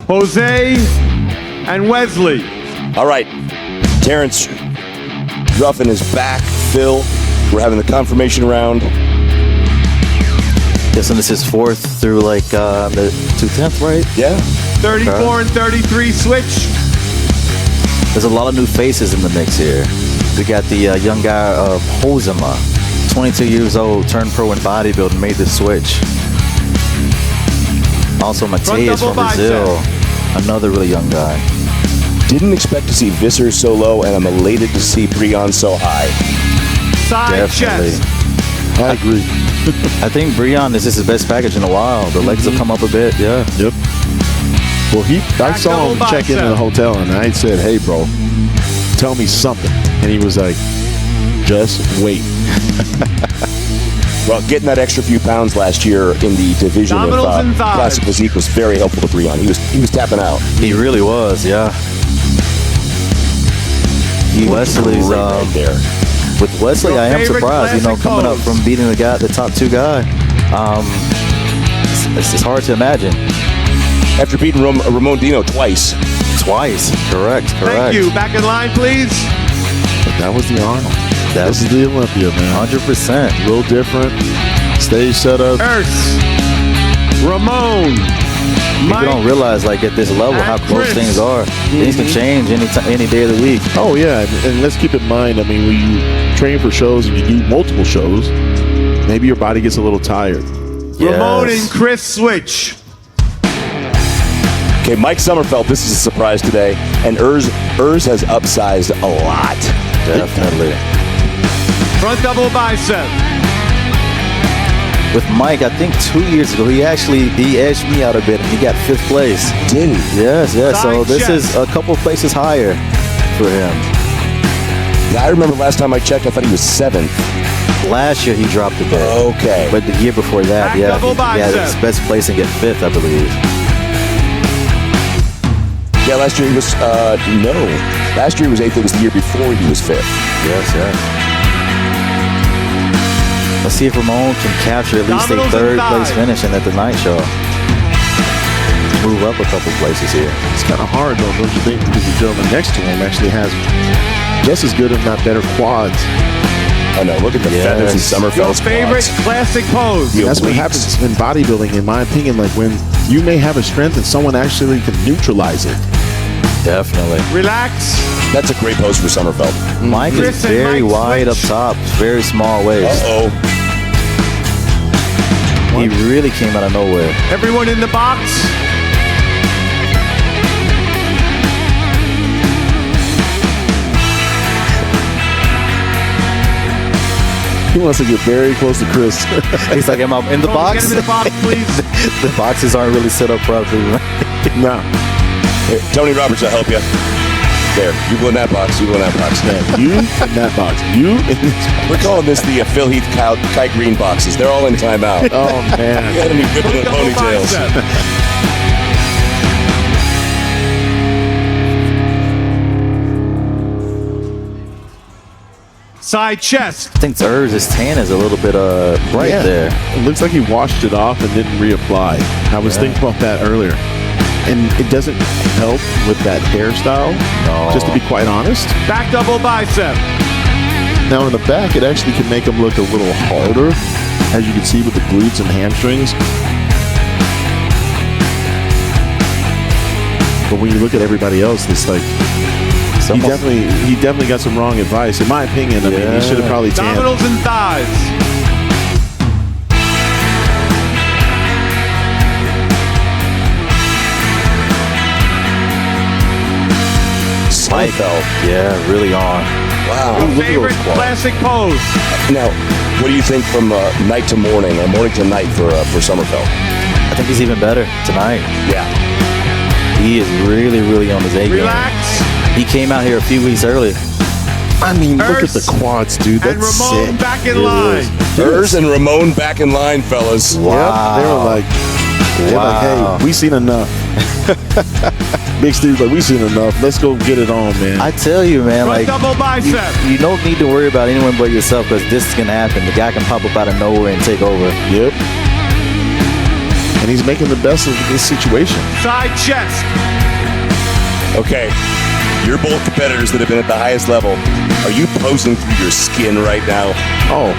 Jose and Wesley. All right, Terrence Ruffin is back. Phil, we're having the confirmation round. Guessing this is 4th through like the 210th, right? Yeah. 34 and 33 switch. There's a lot of new faces in the mix here. We got the young guy of Hosema, 22 years old, turned pro in bodybuilding, made the switch. Also Mateus from Brazil, another really young guy. Didn't expect to see Visser so low, and I'm elated to see Breon so high. Side chest. I agree. I think Breon, this is his best package in a while. The legs have come up a bit, yeah. Yep. Well, I saw him check into the hotel, and I said, "Hey, bro, tell me something." And he was like, "Just wait." Well, getting that extra few pounds last year in the division of classic physique was very helpful to Breon. He was tapping out. He really was, yeah. Wesley's right there. With Wesley, I am surprised. You know, coming up from beating the top 2 guy, it's hard to imagine. After beating Ramon Dino twice. Correct. Thank you. Back in line, please. But that was the Arnold. This is the Olympia, man. 100%. A little different. Stage setup. Ramon. People don't realize, like, at this level, how close things are. Things can change any day of the week. Oh, yeah. And let's keep in mind, I mean, when you train for shows and you do multiple shows, maybe your body gets a little tired. Yes. Ramon and Chris switch. Okay, Mike Sommerfeld, this is a surprise today. And Urs has upsized a lot. Definitely. Front double bicep. With Mike, I think 2 years ago, he edged me out a bit, and he got 5th place. Did he? Yes. So this is a couple places higher for him. Yeah, I remember last time I checked, I thought he was 7th. Last year, he dropped a bit. Okay. But the year before that, he had his best place and get 5th, I believe. Yeah, last year he was, no. Last year he was 8th. It was the year before he was 5th. Yes. Let's see if Ramon can capture at least a 3rd place finish at the night show. Move up a couple places here. It's kind of hard, though, don't you think? Because the gentleman next to him actually has just as good, if not better, quads. I know. Look at the feathers in Sommerfeld's favorite classic pose. That's what happens in bodybuilding, in my opinion. Like when you may have a strength and someone actually can neutralize it. Definitely. Relax. That's a great pose for Sommerfeld. Mike is very wide up top, very small waist. He really came out of nowhere. Everyone in the box. He wants to get very close to Chris. He's like, am I in the box? Get him in the box, please. The boxes aren't really set up properly. No. Here, Tony Roberts will help you. There, you go in that box. You go in that box. You in that box. You in this box. We're calling this the Phil Heath Kite Green boxes. They're all in timeout. Oh, man. You gotta be ripping the ponytails. Side chest. I think his tan is a little bit bright there. It looks like he washed it off and didn't reapply. I was thinking about that earlier. And it doesn't help with that hairstyle, just to be quite honest. Back double bicep. Now in the back, it actually can make him look a little harder, as you can see with the glutes and hamstrings. But when you look at everybody else, it's like he definitely got some wrong advice. In my opinion, I mean, he should have probably tanned. Abdominals and thighs. Sommerfeld. Yeah, really on. Wow. Favorite classic pose. Now, what do you think from night to morning or morning to night for Sommerfeld? I think he's even better tonight. Yeah. He is really on his A game. Relax. He came out here a few weeks early. I mean, look at the quads, dude. That's and Ramon sick. back in line. Urs and Ramon back in line, fellas. Wow. Yep. They were like, hey, we seen enough. Big Steve's like, we seen enough. Let's go get it on, man. I tell you, man, Front like double bicep. you don't need to worry about anyone but yourself, because this can happen. The guy can pop up out of nowhere and take over. Yep. And and he's making the best of this situation. Side chest. Okay, you're both competitors that have been at the highest level. Are you posing through your skin right now? Oh,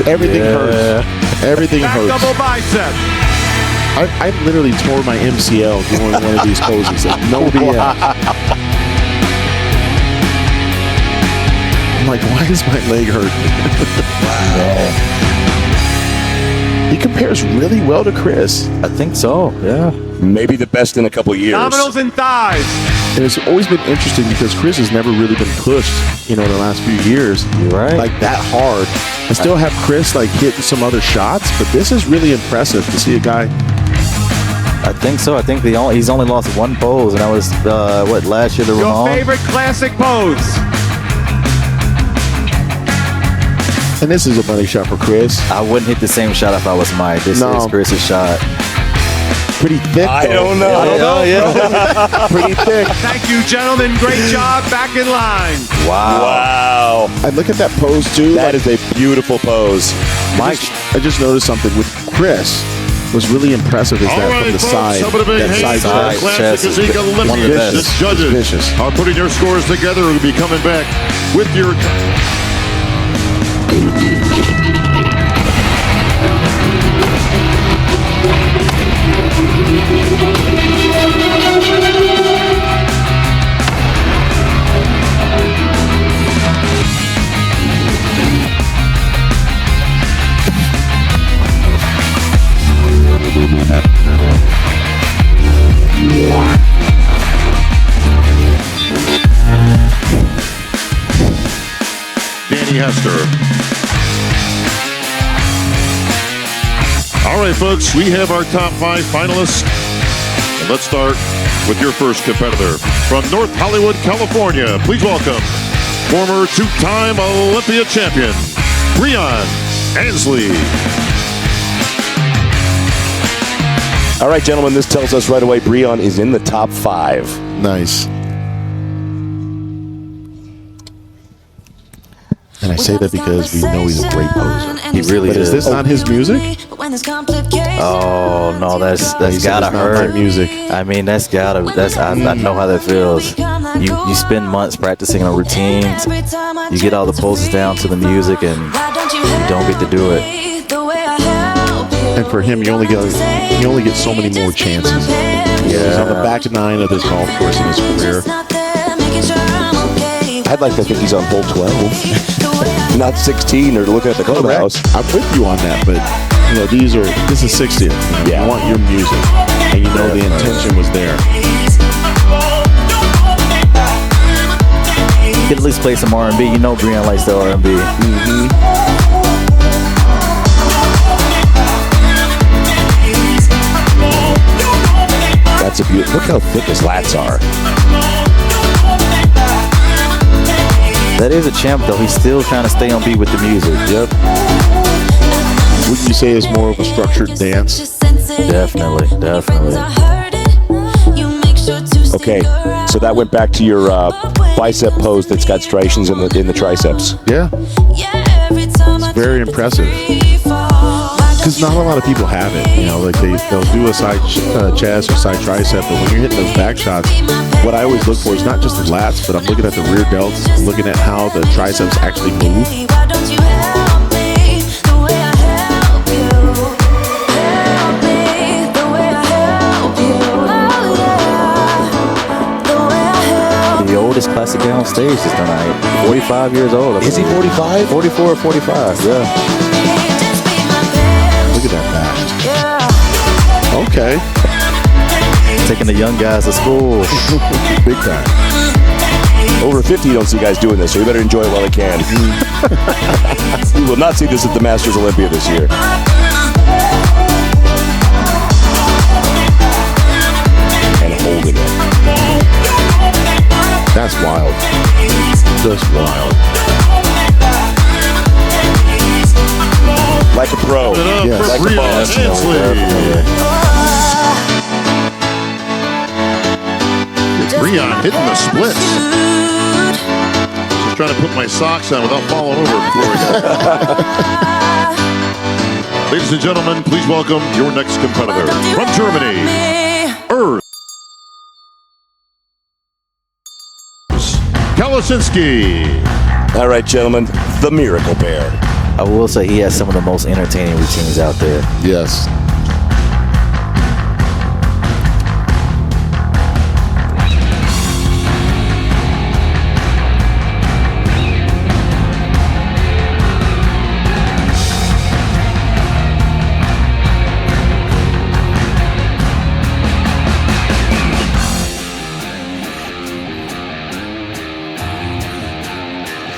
everything hurts. Everything Back hurts. double bicep. I literally tore my MCL doing one of these poses. No BS. I'm like, why does my leg hurt? He compares really well to Chris. I think so, yeah. Maybe the best in a couple years. Abdominals and thighs. And it's always been interesting because Chris has never really been pushed, the last few years. You're right. Like that hard. I still have Chris like hitting some other shots, but this is really impressive to see a guy. I think so. I think he's only lost one pose, and that was, last year, the Your Ramon? favorite classic pose. And this is a money shot for Chris. I wouldn't hit the same shot if I was Mike. This is Chris's shot. Pretty thick. I don't know. Yeah. Pretty thick. Thank you, gentlemen. Great job. Back in line. Wow. I look at that pose too. That is a beautiful pose. Mike, I just noticed something with Chris. Was really impressive is that from the side. That side chest is Physique one of the Olympia. best. The judges Vicious. are putting your scores together. We'll be coming back with your. Danny Hester. All right, folks, we have our top 5 finalists. And let's start with your first competitor. From North Hollywood, California, please welcome former 2-time Olympia champion, Breon Ansley. All right, gentlemen, this tells us right away Breon is in the top 5. Nice. And I say that because we know he's a great poser. He really But is. is this not his music? Oh no, that's gotta hurt. My music. I mean, I know how that feels. You spend months practicing on routines. You get all the poses down to the music, and you don't get to do it. And for him, you only get so many more chances. He's on the back 9 of this golf course in his career. I'd like to think he's on hole 12, not 16, or looking at the clubhouse. I'm with you on that, but this is 60th. You want your music, and you know the intention was there. You could at least play some R&B. You know Breon likes the R&B. That's a beautiful. Look how thick his lats are. That is a champ, though. He's still trying to stay on beat with the music. Yep. Wouldn't you say it's more of a structured dance? Definitely. Okay, so that went back to your bicep pose that's got striations in the triceps. Yeah. It's very impressive. Because not a lot of people have it. They'll do a side chest or side tricep, but when you're hitting those back shots, what I always look for is not just the lats, but I'm looking at the rear delts, looking at how the triceps actually move. The oldest classic guy on stage is tonight. 45 years old. Is he 45? 44 or 45, yeah. Look at that back. Okay. Taking the young guys to school. Big time. Over 50, you don't see guys doing this, so you better enjoy it while you can. We will not see this at the Masters Olympia this year. And holding it. That's wild. Just wild. Like a pro. Yes. Like a boss. Breon hitting the splits. Just trying to put my socks on without falling over before we go. Ladies and gentlemen, please welcome your next competitor from Germany, Earth Kalasinski. All right, gentlemen, the Miracle Bear. I will say he has some of the most entertaining routines out there. Yes.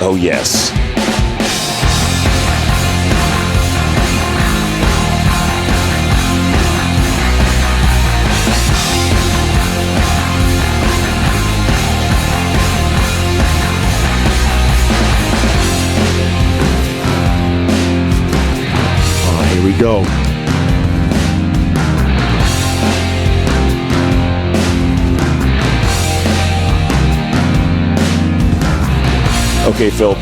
Oh, yes. Oh, here we go. Okay, Phil,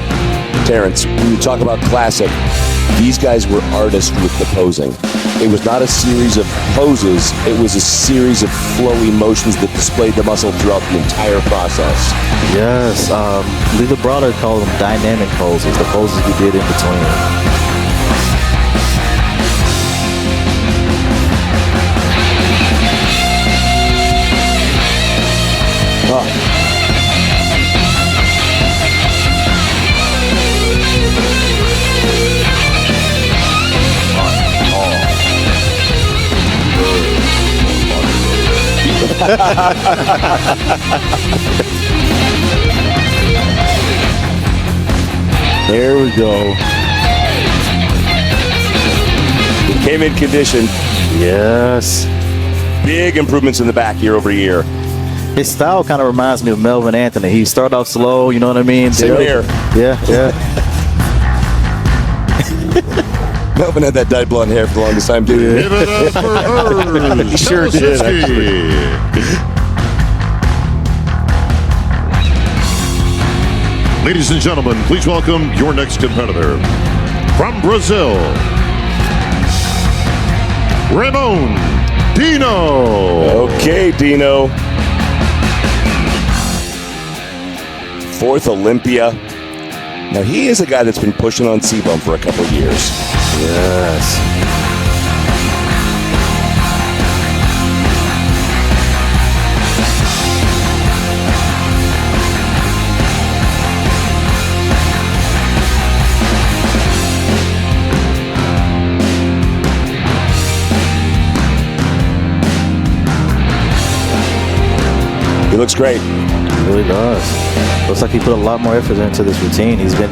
Terrence, when you talk about classic, these guys were artists with the posing. It was not a series of poses, it was a series of flowy motions that displayed the muscle throughout the entire process. Yes, Lila Brother called them dynamic poses, the poses we did in between. There we go. He came in conditioned. Yes. Big improvements in the back year over year. His style kind of reminds me of Melvin Anthony. He started off slow, you know what I mean? Same here. Yeah. Melvin had that dyed blonde hair for the longest time, too. Give it up for Earth He sure did, Kalasinski. Ladies and gentlemen, please welcome your next competitor from Brazil, Ramon Dino. Okay, Dino. 4th Olympia. Now, he is a guy that's been pushing on C-Bum for a couple of years. Yes. He looks great. He really does. Looks like he put a lot more effort into this routine. He's been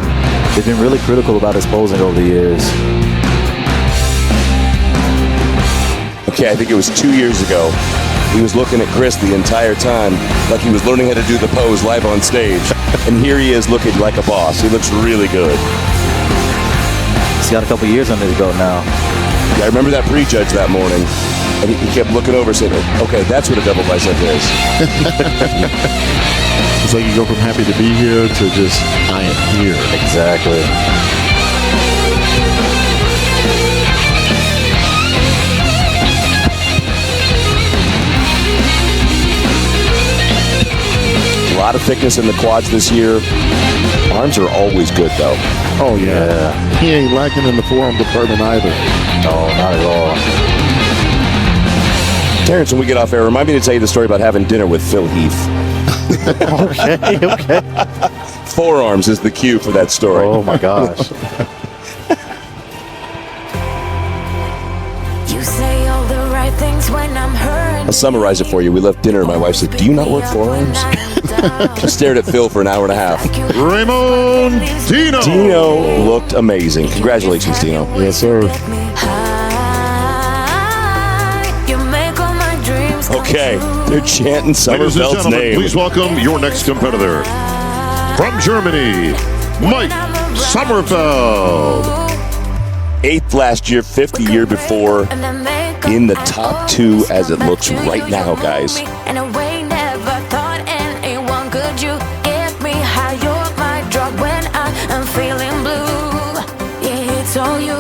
really critical about his posing over the years. Okay, I think it was 2 years ago. He was looking at Chris the entire time like he was learning how to do the pose live on stage. And here he is looking like a boss. He looks really good. He's got a couple years under his belt now. Yeah, I remember that pre-judge that morning. And he kept looking over saying, okay, that's what a double bicep is. It's like you go from happy to be here to just, I am here. Exactly. A lot of thickness in the quads this year. Arms are always good, though. Oh, yeah. He ain't lacking in the forearm department either. No, not at all. Terrence, when we get off air, remind me to tell you the story about having dinner with Phil Heath. Okay. Forearms is the cue for that story. Oh, my gosh. You say all the right things when I'm hurt. I'll summarize it for you. We left dinner and my wife said, do you not work forearms? She stared at Phil for an hour and a half. Ramon Dino. Dino looked amazing. Congratulations, Dino. Yes, sir. Okay, they're chanting Ladies and Summerfeld's gentlemen, name. please welcome your next competitor from Germany, Mike Sommerfeld. 8th last year, 5th the year before. In the top 2 as it looks right now, guys. And away never thought anyone could you get me high. You're my drug when I am feeling blue. Yeah, it's all you.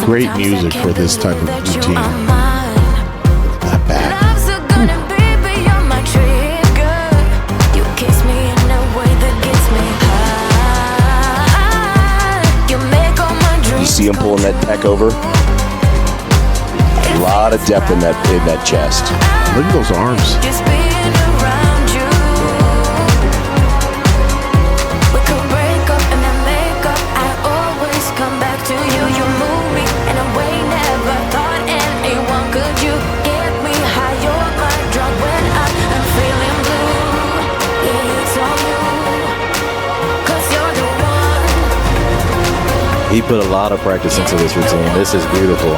great music for this type of routine. That back. You see him pulling that pec over. A lot of depth in that chest. Look at those arms. He put a lot of practice into this routine. This is beautiful.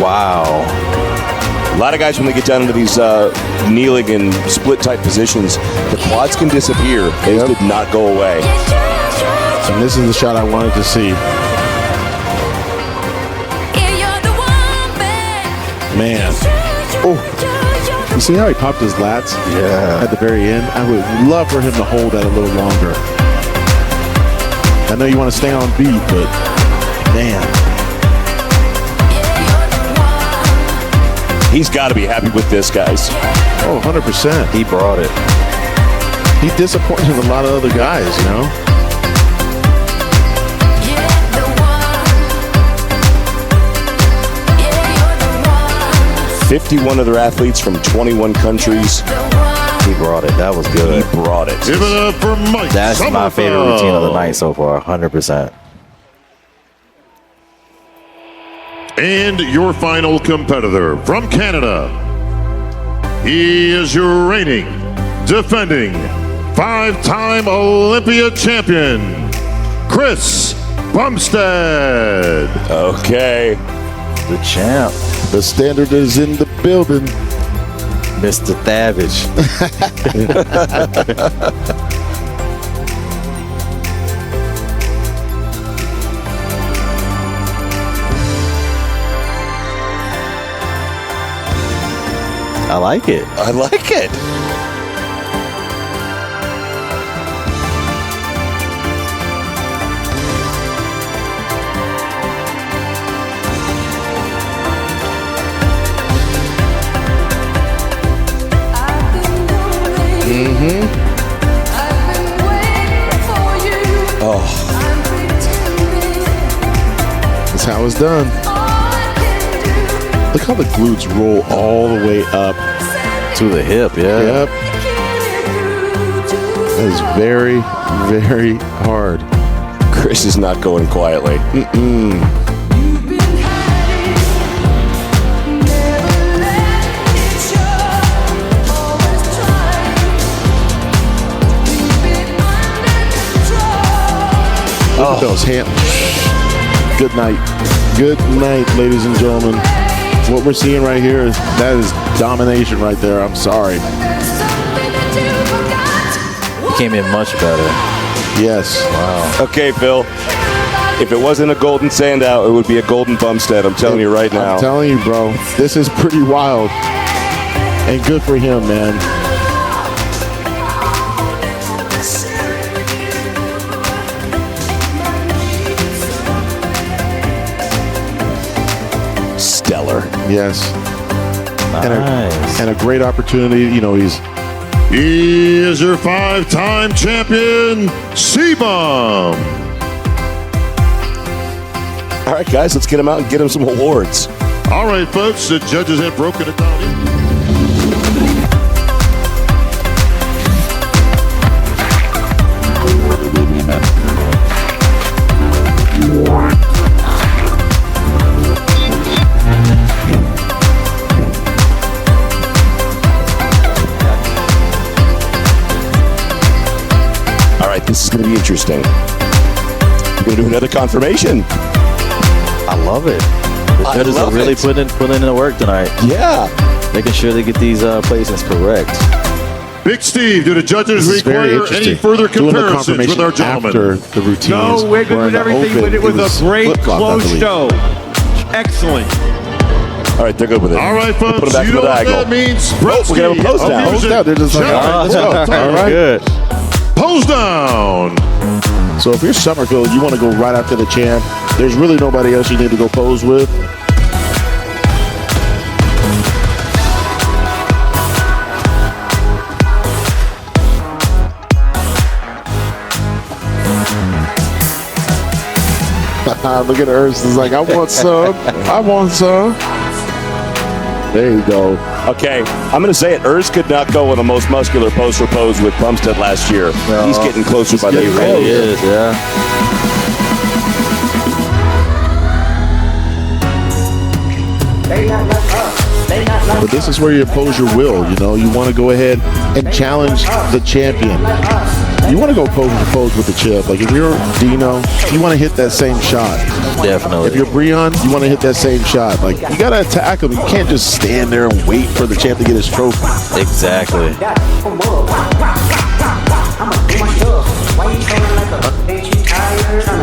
Wow. A lot of guys, when they get down into these kneeling and split type positions, the quads can disappear. They did not go away. And this is the shot I wanted to see. Man. Oh. You see how he popped his lats? Yeah. At the very end? I would love for him to hold that a little longer. I know you want to stay on beat, but man. He's got to be happy with this, guys. Oh, 100%. He brought it. He disappointed a lot of other guys, you know? 51 other athletes from 21 countries. He brought it. That was good. He brought it. Give it up for Mike. That's my favorite routine of the night so far, 100%. And your final competitor from Canada. He is your reigning, defending, 5-time Olympia champion, Chris Bumstead. Okay. The champ. The standard is in the building. Mr. Thavage. I like it. I like it. Oh. That's how it's done. Look how the glutes roll all the way up. To the hip, yeah. Yep. That is very, very hard. Chris is not going quietly. Look at those hands. Good night. Good night, ladies and gentlemen. What we're seeing right here, that is domination right there. I'm sorry. He came in much better. Yes. Wow. Okay, Phil. If it wasn't a golden Sandow, it would be a golden Bumstead. I'm telling you right now. I'm telling you, bro. This is pretty wild. And good for him, man. Stellar. Yes. Nice. And a great opportunity. You know, He is your 5-time champion, C-Bum. All right, guys, let's get him out and get him some awards. All right, folks, the judges have broken it down. All right, this is going to be interesting. We're going to do another confirmation. I love it. The judges are really putting in the work tonight. Yeah. Making sure they get these placements correct. Big Steve, do the judges this is very require interesting. any further Doing the comparisons with our confirmation gentlemen? after the routines. No, we're good with everything, but it was a great close show. Excellent. All right, they're good with it. All right, folks, Put them back you to know the what diagonal. that means? We're going to have a pose down. Pose down. They're just like, all right, let's go. All right. Good. Pose down. So if you're Summerfield, you want to go right after the champ. There's really nobody else you need to go pose with. Look at Ernst. It's like, I want some. I want some. There you go. Okay, I'm going to say it. Ernst could not go with the most muscular poster pose with Bumstead last year. No. He's getting closer by the year. He really is, yeah. But this is where you impose your will, you know. You want to go ahead and challenge the champion. You want to go pose to pose with the chip. Like if you're Dino, you want to hit that same shot. Definitely. If you're Breon, you want to hit that same shot. Like you got to attack him. You can't just stand there and wait for the champ to get his trophy. Exactly.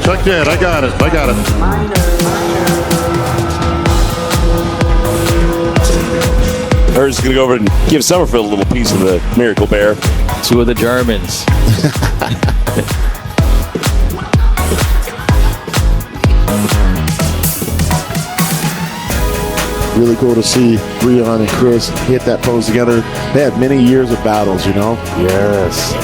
Check that. I got it. Ernst is going to go over and give Summerfield a little piece of the Miracle Bear. Two of the Germans. Really cool to see Breon and Chris hit that pose together. They had many years of battles, you know? Yes.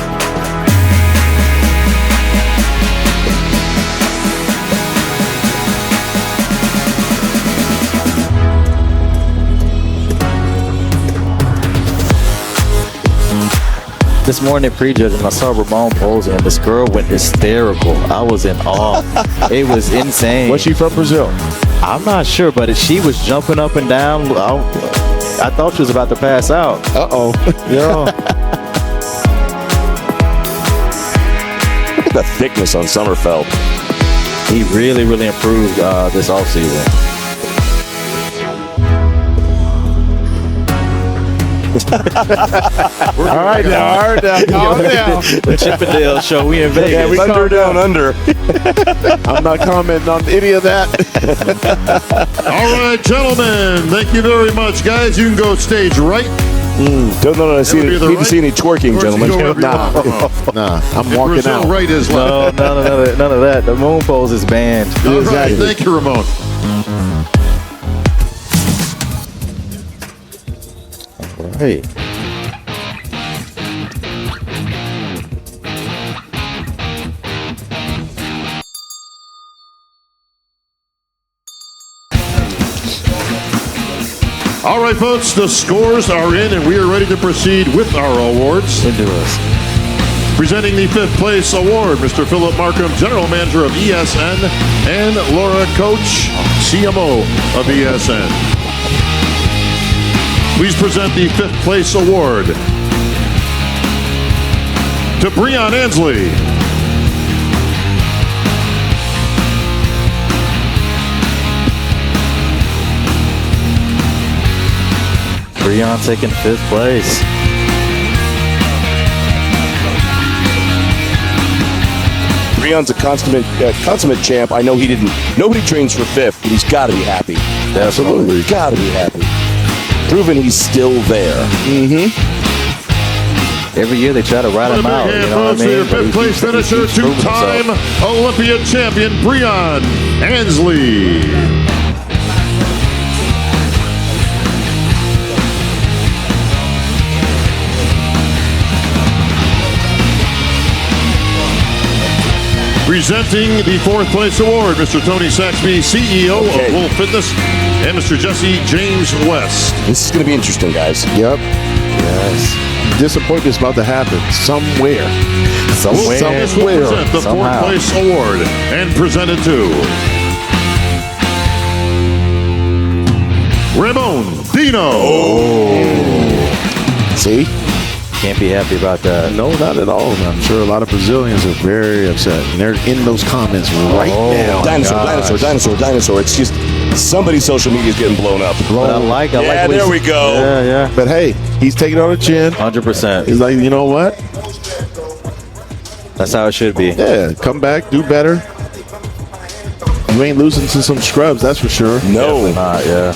This morning at prejudging, I saw Ramon posing, and this girl went hysterical. I was in awe. It was insane. Was she from Brazil? I'm not sure, but she was jumping up and down. I thought she was about to pass out. Uh-oh. Yeah. Look at the thickness on Summerfeld. He really, really improved this offseason. All right now, calm down. The Chippendale show, we in Vegas. Yeah, we thunder down under. I'm not commenting on any of that. All right, gentlemen. Thank you very much, guys. You can go stage right. Don't know. Need to see any twerking, gentlemen. Nah, I'm walking Brazil out. right is No, left. none of that. The moon pose is banned. All right, thank you, Ramon. Hey. All right, folks, the scores are in, and we are ready to proceed with our awards. Into us. Presenting the 5th place award, Mr. Philip Markham, General Manager of ESN, and Laura Coach, CMO of ESN. Please present the 5th place award to Breon Ansley. Breon taking 5th place. Breon's a consummate champ. I know nobody trains for 5th, but he's got to be happy. Absolutely. Got to be happy. Proving he's still there. Every year they try to ride him out. You know what I mean? Your 5th place finisher, two-time Olympia champion, Breon Ansley. Presenting the 4th place award, Mr. Tony Saxby, CEO of Wolf Fitness, and Mr. Jesse James West. This is going to be interesting, guys. Yep. Yes. Disappointment's about to happen somewhere. Wolf Fitness will present the 4th place award and present it to Ramon Dino. See? Can't be happy about that. No, not at all. I'm sure a lot of Brazilians are very upset. And they're in those comments right now. Dinosaur. It's just somebody's social media is getting blown up. But I like there we go. Yeah. But hey, he's taking on the chin. 100%. He's like, you know what? That's how it should be. Yeah, come back, do better. You ain't losing to some scrubs, that's for sure. No. Definitely not, yeah.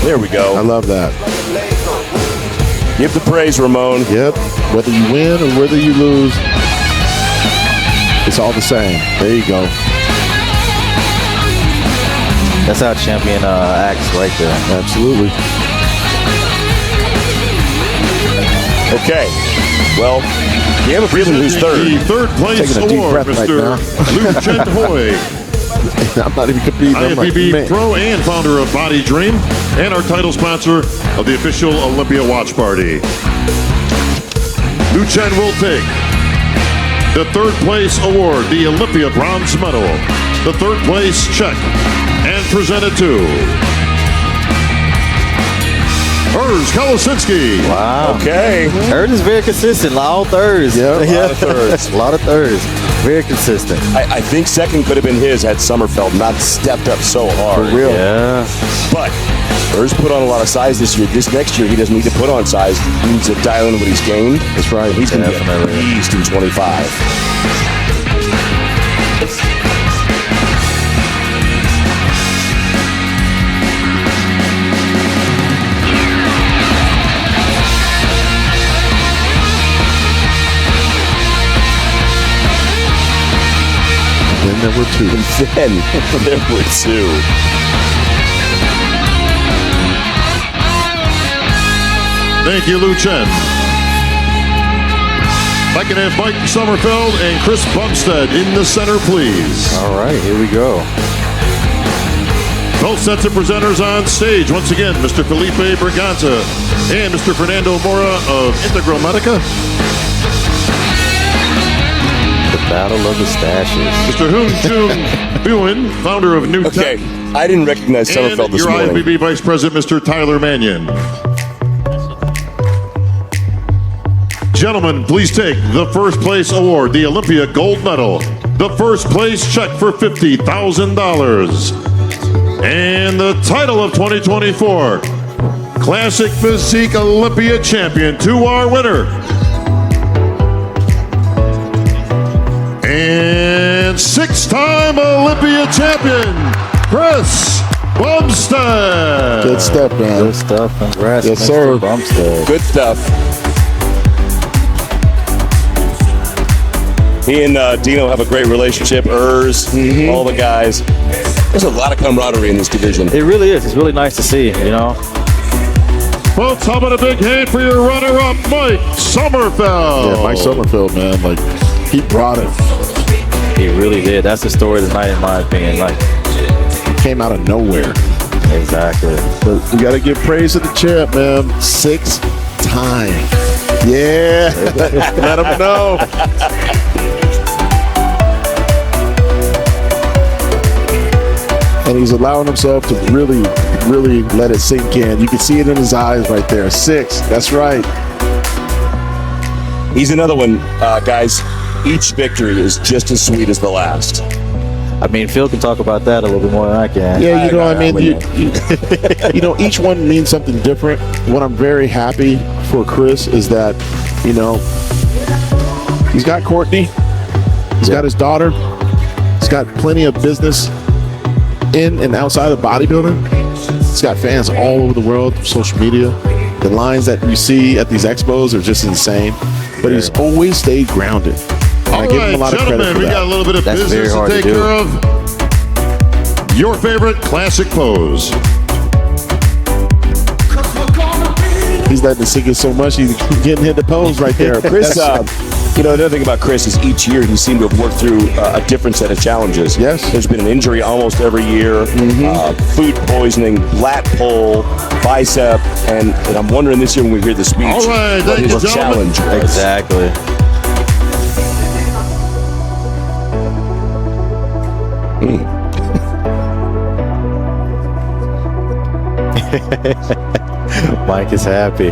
There we go. I love that. Give the praise, Ramon. Yep. Whether you win or whether you lose, it's all the same. There you go. That's how a champion acts right there. Absolutely. Okay. Well, you have a feeling who's third. The third place Taking a deep award, breath right Mr. Liu Chen Hui. I'm not even competing. I'm like, IFBB man. Pro and founder of Body Dream, and our title sponsor of the official Olympia Watch Party. Liu Chen will take the third place award, the Olympia Bronze Medal, the third place check, and present it to Urs Kolosinski. Wow. Okay. Third is very consistent. All thirds. Yeah, A lot of thirds. A lot of thirds. Very consistent. I think second could have been his had Sommerfeld not stepped up so hard. For real. Yeah. But Urs put on a lot of size this year. This next year, he doesn't need to put on size. He needs to dial in what he's gained. That's right. He's going to be a Definitely. beast in 25. Then there were two. Then there were two. Thank you, Liu Chen. If I can have Mike Sommerfeld and Chris Bumstead in the center, please. All right, here we go. Both sets of presenters on stage. Once again, Mr. Felipe Braganza and Mr. Fernando Mora of Integral Medica. The Battle of the Stashes. Mr. Hoon Jung Buen, founder of New Okay. Tech. I didn't recognize And Sommerfeld this your morning. IFBB Vice President, Mr. Tyler Mannion. Gentlemen, please take the first place award, the Olympia Gold Medal, the first place check for $50,000, and the title of 2024, Classic Physique Olympia Champion, to our winner. And six-time Olympia champion, Chris Bumstead. Good stuff, man. Good stuff. Congrats, Yes, Mr. sir. Bumstead. Good stuff. He and Dino have a great relationship. Urs, all the guys. There's a lot of camaraderie in this division. It really is. It's really nice to see, you know. Folks, how about a big hand for your runner-up, Mike Sommerfeld? Yeah, Mike Sommerfeld, man. Like, he brought it. He really did. That's the story tonight, in my opinion. Like, He came out of nowhere. exactly. But we got to give praise to the champ, man. 6 time. Yeah. Let him know. And he's allowing himself to really, really let it sink in. You can see it in his eyes right there. 6. That's right. He's another one, guys. Each victory is just as sweet as the last. I mean, Phil can talk about that a little bit more than I can. Yeah, you know, I mean, I you know, each one means something different. What I'm very happy for Chris is that, you know, he's got Courtney, he's got his daughter, he's got plenty of business in and outside of bodybuilding. He's got fans all over the world, social media. The lines that you see at these expos are just insane. But he's always stayed grounded. And All I give him right, a lot of gentlemen, credit for we that. got a little bit of That's very business to hard to take do. care of. Your favorite classic pose. He's letting it sink in so much, he's getting hit the pose right there. Chris, you know, another thing about Chris is each year he seemed to have worked through a different set of challenges. Yes. There's been an injury almost every year, food poisoning, lat pull, bicep, and I'm wondering this year when we hear the speech, All right, what thank you, his gentlemen. challenge was. Exactly. Mike is happy.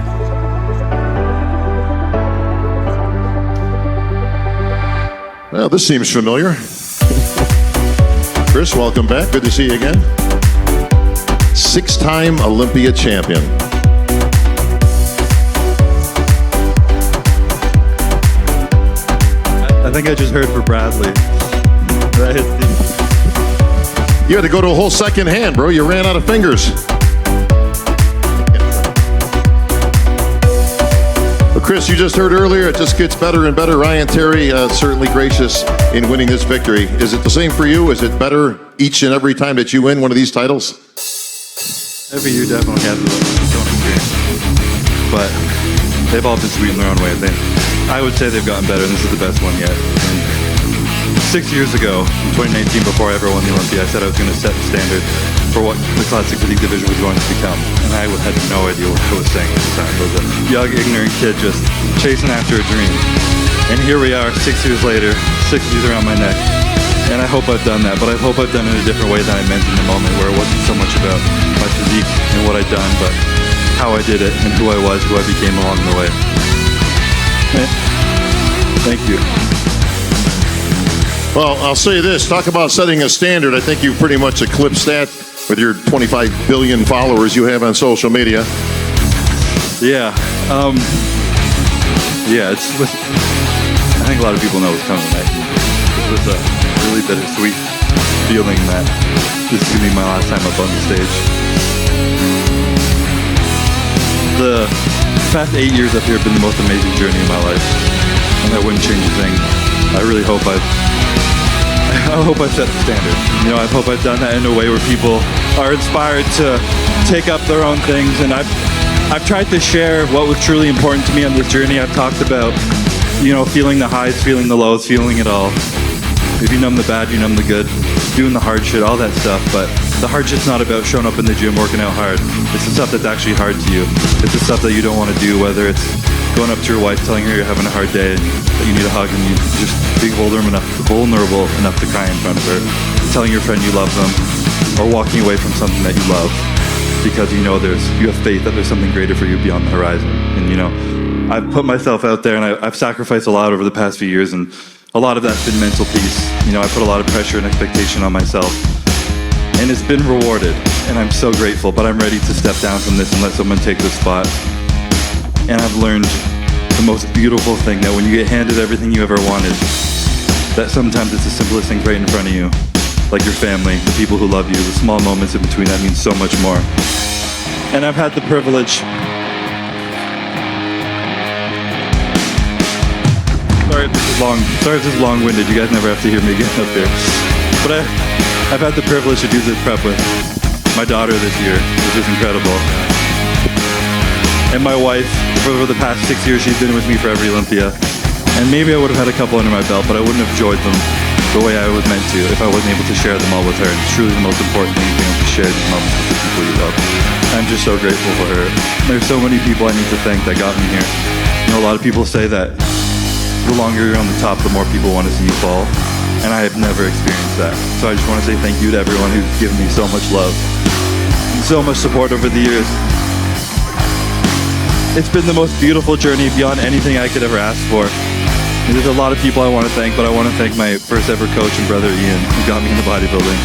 Well, this seems familiar. Chris, welcome back. Good to see you again. 6-time Olympia champion. I think I just heard for Bradley. Right? You had to go to a whole second hand, bro. You ran out of fingers. Chris, you just heard earlier, it just gets better and better. Ryan Terry, certainly gracious in winning this victory. Is it the same for you? Is it better each and every time that you win one of these titles? Every year definitely has its own experience. But they've all been sweet in their own way. I would say they've gotten better, and this is the best one yet. And 6 years ago, in 2019, before I ever won the Olympia, I said I was going to set the standard for what the classic physique division was going to become. And I had no idea what I was saying at the time. I was a young, ignorant kid just chasing after a dream. And here we are, 6 years later, 6 years around my neck. And I hope I've done that, but I hope I've done it in a different way than I meant in the moment, where it wasn't so much about my physique and what I'd done, but how I did it and who I was, who I became along the way. Thank you. Well, I'll say this. Talk about setting a standard. I think you've pretty much eclipsed that with your 25 billion followers you have on social media. Yeah. I think a lot of people know what's coming next. It was a really bittersweet feeling that this is going to be my last time up on the stage. The past 8 years up here have been the most amazing journey of my life, and I wouldn't change a thing. I really hope I've set the standard. You know, I hope I've done that in a way where people are inspired to take up their own things, and I've tried to share what was truly important to me on this journey. I've talked about, you know, feeling the highs, feeling the lows, feeling it all. If you numb the bad, you numb the good, doing the hard shit, all that stuff. But the hard shit's not about showing up in the gym, working out hard. It's the stuff that's actually hard to you. It's the stuff that you don't want to do, whether it's going up to your wife, telling her you're having a hard day, that you need a hug, and you just being vulnerable enough to cry in front of her, telling your friend you love them, or walking away from something that you love because you know you have faith that there's something greater for you beyond the horizon. And you know, I've put myself out there, and I've sacrificed a lot over the past few years, and a lot of that's been mental peace. You know, I put a lot of pressure and expectation on myself, and it's been rewarded, and I'm so grateful, but I'm ready to step down from this and let someone take this spot. And I've learned the most beautiful thing, that when you get handed everything you ever wanted, that sometimes it's the simplest things right in front of you, like your family, the people who love you, the small moments in between, that means so much more. And I've had the privilege. Sorry if this is long-winded. You guys never have to hear me get up here. But I've had the privilege to do this prep with my daughter this year, which is incredible. And my wife, for the past 6 years, she's been with me for every Olympia. And maybe I would have had a couple under my belt, but I wouldn't have enjoyed them the way I was meant to if I wasn't able to share them all with her. And it's truly the most important thing, being able to share these moments with the people you love. I'm just so grateful for her. There's so many people I need to thank that got me here. You know, a lot of people say that the longer you're on the top, the more people want to see you fall. And I have never experienced that. So I just want to say thank you to everyone who's given me so much love and so much support over the years. It's been the most beautiful journey beyond anything I could ever ask for. And there's a lot of people I want to thank, but I want to thank my first ever coach and brother, Ian, who got me into bodybuilding.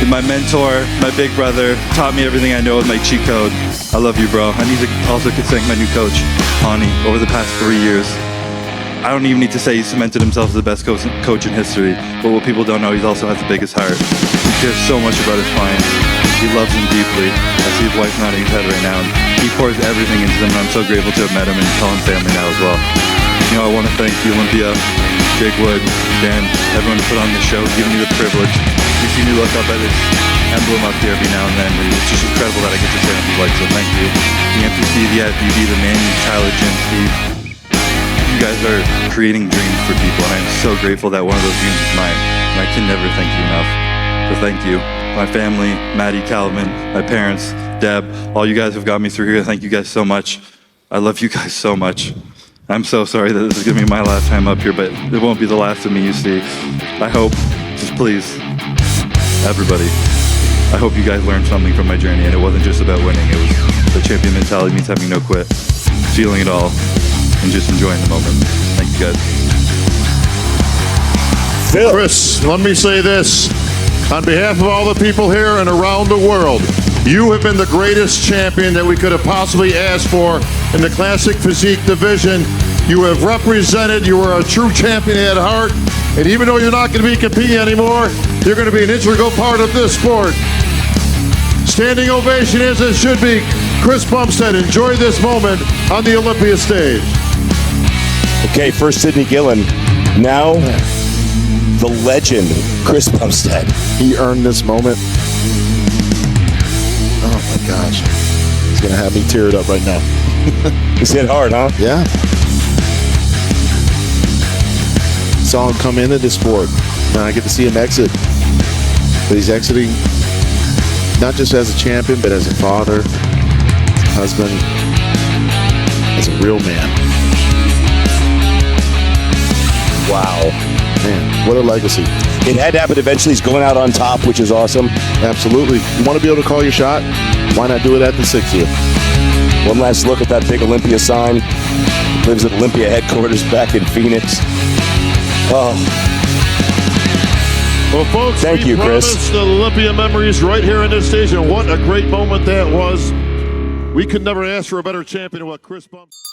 And my mentor, my big brother, taught me everything I know with my cheat code. I love you, bro. I need to also thank my new coach, Ani, over the past 3 years. I don't even need to say he cemented himself as the best coach in history, but what people don't know, he also has the biggest heart. He cares so much about his clients. He loves them deeply. I see his wife nodding his head right now, and he pours everything into them, and I'm so grateful to have met him and call him family now as well. You know, I want to thank the Olympia, Jake Wood, Dan, everyone who put on this show, giving me the privilege. You see me look up at this emblem up here every now and then, and it's just incredible that I get to share with you, so thank you. The MPC, the IFBB, the Manny, Tyler, Jim, Steve. You guys are creating dreams for people, and I'm so grateful that one of those dreams is mine, and I can never thank you enough. So thank you. My family, Maddie, Calvin, my parents, Deb, all you guys have got me through here. Thank you guys so much. I love you guys so much. I'm so sorry that this is going to be my last time up here, but it won't be the last of me, you see. I hope, just please, everybody, I hope you guys learned something from my journey, and it wasn't just about winning. It was the champion mentality means having no quit, feeling it all, and just enjoying the moment. Thank you, guys. Phil. Chris, let me say this. On behalf of all the people here and around the world, you have been the greatest champion that we could have possibly asked for in the classic physique division. You have represented, you are a true champion at heart, and even though you're not going to be competing anymore, you're going to be an integral part of this sport. Standing ovation as it should be. Chris Bumstead, enjoy this moment on the Olympia stage. Okay, first Sidney Gillen. Now, the legend, Chris Bumstead. He earned this moment. Oh my gosh. He's going to have me teared up right now. He's hit hard, huh? Yeah. Saw him come into this sport. Now I get to see him exit. But he's exiting not just as a champion, but as a father, husband, as a real man. Wow. Man, what a legacy. It had to happen eventually. He's going out on top, which is awesome. Absolutely. You want to be able to call your shot? Why not do it at the 60th? One last look at that big Olympia sign. Lives at Olympia headquarters back in Phoenix. Oh. Well, folks, thank you, Chris. Promised Olympia memories right here in this station. What a great moment that was. We could never ask for a better champion than what Chris Bumstead.